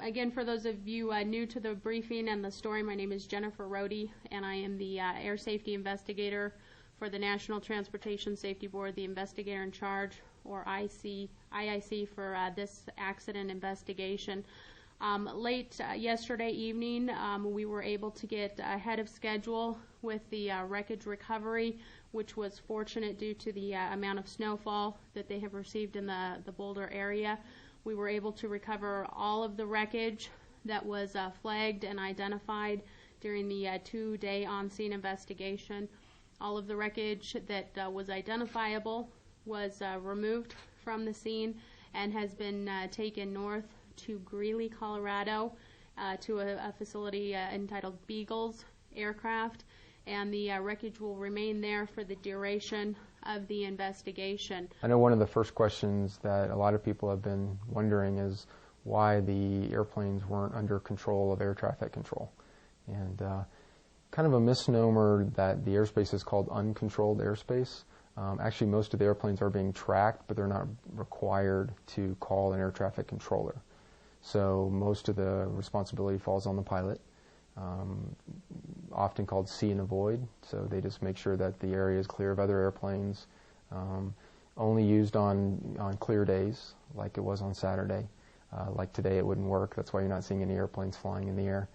Again, for those of you new to the briefing and the story, my name is Jennifer Rohde, and I am the Air Safety Investigator for the National Transportation Safety Board, the investigator in charge, or IIC, for this accident investigation. Late yesterday evening, we were able to get ahead of schedule with the wreckage recovery, which was fortunate due to the amount of snowfall that they have received in the Boulder area. We were able to recover all of the wreckage that was flagged and identified during the 2-day on-scene investigation. All of the wreckage that was identifiable was removed from the scene and has been taken north to Greeley, Colorado, to a facility entitled Beagles Aircraft, and the wreckage will remain there for the duration of the investigation. I know one of the first questions that a lot of people have been wondering is why the airplanes weren't under control of air traffic control. And kind of a misnomer that the airspace is called uncontrolled airspace. Actually, most of the airplanes are being tracked, but they're not required to call an air traffic controller. So most of the responsibility falls on the pilot, often called see and avoid. So they just make sure that the area is clear of other airplanes, only used on clear days, like it was on Saturday. Like today, it wouldn't work. That's why you're not seeing any airplanes flying in the air.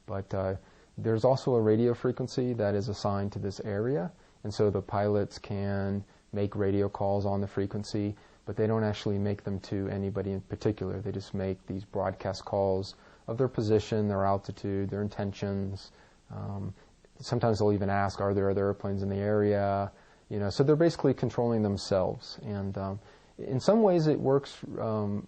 But there's also a radio frequency that is assigned to this area, and so the pilots can make radio calls on the frequency, but they don't actually make them to anybody in particular. They just make these broadcast calls of their position, their altitude, their intentions. Sometimes they'll even ask, are there other airplanes in the area? You know, so they're basically controlling themselves. And in some ways it works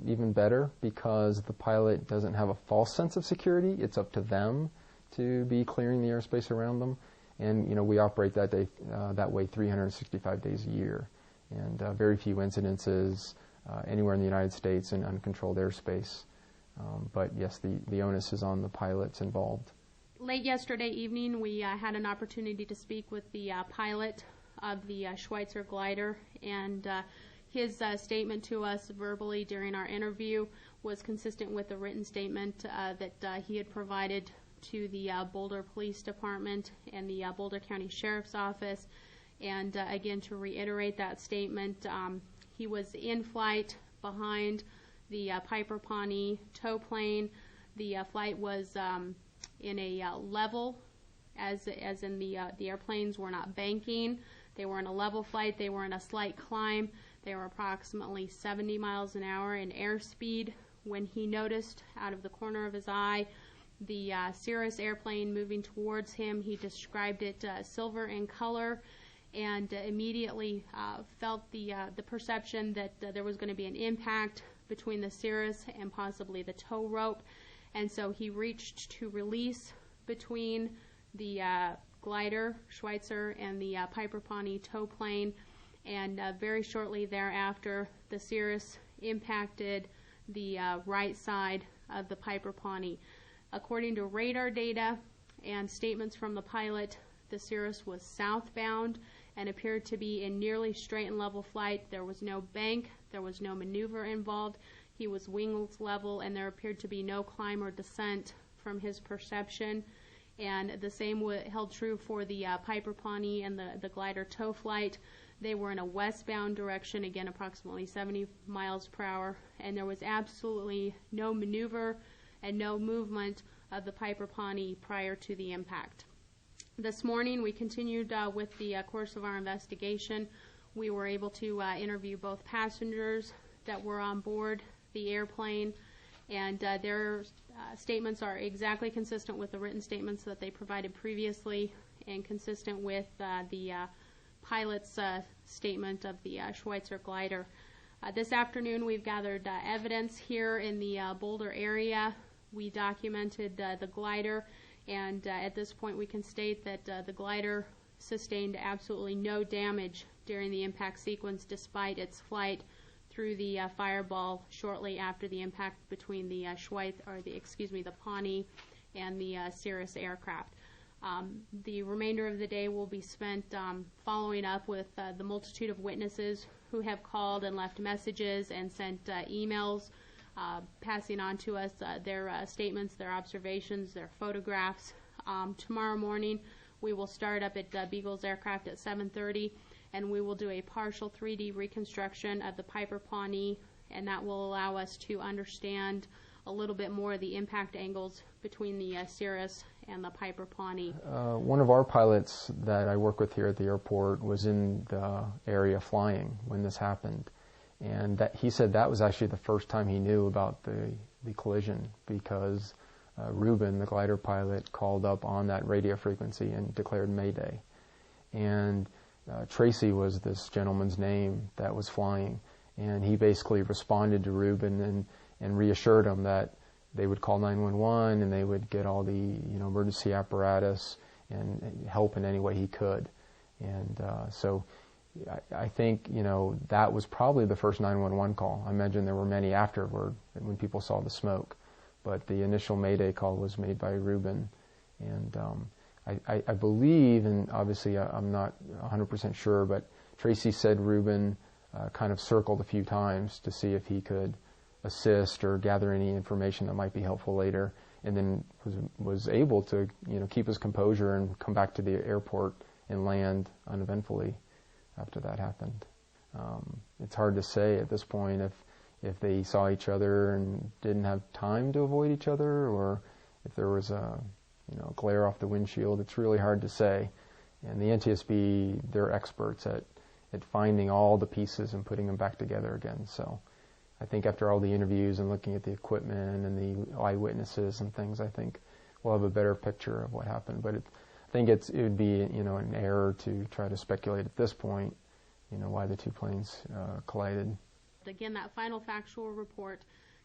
even better because the pilot doesn't have a false sense of security. It's up to them to be clearing the airspace around them. And, you know, we operate that way 365 days a year. And very few incidences anywhere in the United States in uncontrolled airspace. But yes, the onus is on the pilots involved. Late yesterday evening, we had an opportunity to speak with the pilot of the Schweitzer glider, and his statement to us verbally during our interview was consistent with the written statement that he had provided to the Boulder Police Department and the Boulder County Sheriff's Office. And again, to reiterate that statement, he was in flight behind the Piper Pawnee tow plane. The flight was in a level, as in the airplanes were not banking. They were in a level flight. They were in a slight climb. They were approximately 70 miles an hour in airspeed when he noticed out of the corner of his eye the Cirrus airplane moving towards him. He described it silver in color, and immediately felt the perception that there was going to be an impact between the Cirrus and possibly the tow rope. And so he reached to release between the glider, Schweitzer, and the Piper Pawnee tow plane. And very shortly thereafter, the Cirrus impacted the right side of the Piper Pawnee. According to radar data and statements from the pilot, the Cirrus was southbound and appeared to be in nearly straight and level flight. There was no bank, there was no maneuver involved. He was wings level, and there appeared to be no climb or descent from his perception. And the same held true for the Piper Pawnee and the glider tow flight. They were in a westbound direction, again approximately 70 miles per hour, and there was absolutely no maneuver and no movement of the Piper Pawnee prior to the impact. This morning we continued with the course of our investigation. We were able to interview both passengers that were on board the airplane, and their statements are exactly consistent with the written statements that they provided previously and consistent with the pilot's statement of the Schweitzer glider. This afternoon we've gathered evidence here in the Boulder area. We documented the glider, and at this point we can state that the glider sustained absolutely no damage during the impact sequence despite its flight through the fireball shortly after the impact between the the Pawnee and the Cirrus aircraft. The remainder of the day will be spent following up with the multitude of witnesses who have called and left messages and sent emails passing on to us their statements, their observations, their photographs. Tomorrow morning, we will start up at Beagle's Aircraft at 7:30, and we will do a partial 3D reconstruction of the Piper Pawnee, and that will allow us to understand a little bit more of the impact angles between the Cirrus and the Piper Pawnee. One of our pilots that I work with here at the airport was in the area flying when this happened, and he said that was actually the first time he knew about the collision, because Ruben, the glider pilot, called up on that radio frequency and declared Mayday. And Tracy was this gentleman's name that was flying, and he basically responded to Ruben and reassured him that they would call 911 and they would get all the emergency apparatus and help in any way he could. And so I think that was probably the first 911 call. I imagine there were many afterward when people saw the smoke, but the initial Mayday call was made by Ruben. And I believe, and obviously I'm not 100% sure, but Tracy said Ruben kind of circled a few times to see if he could assist or gather any information that might be helpful later, and then was able to keep his composure and come back to the airport and land uneventfully after that happened. It's hard to say at this point if they saw each other and didn't have time to avoid each other, or if there was a glare off the windshield. It's really hard to say. And the NTSB, they're experts at finding all the pieces and putting them back together again. So I think after all the interviews and looking at the equipment and the eyewitnesses and things, I think we'll have a better picture of what happened. But I think it would be an error to try to speculate at this point why the two planes collided. Again, that final factual report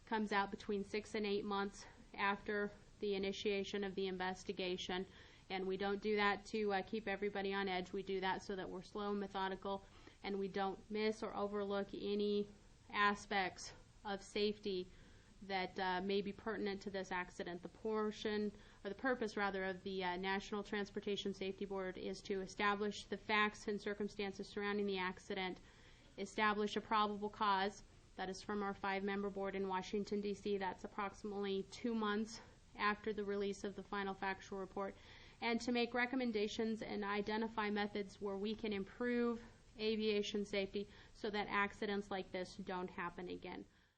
comes out between 6 and 8 months after the initiation of the investigation, and we don't do that to keep everybody on edge. We do that so that we're slow and methodical, and we don't miss or overlook any aspects of safety that may be pertinent to this accident. The purpose rather of the National Transportation Safety Board is to establish the facts and circumstances surrounding the accident, establish a probable cause. That is from our 5-member board in Washington, D.C. That's approximately 2 months after the release of the final factual report, and to make recommendations and identify methods where we can improve aviation safety so that accidents like this don't happen again.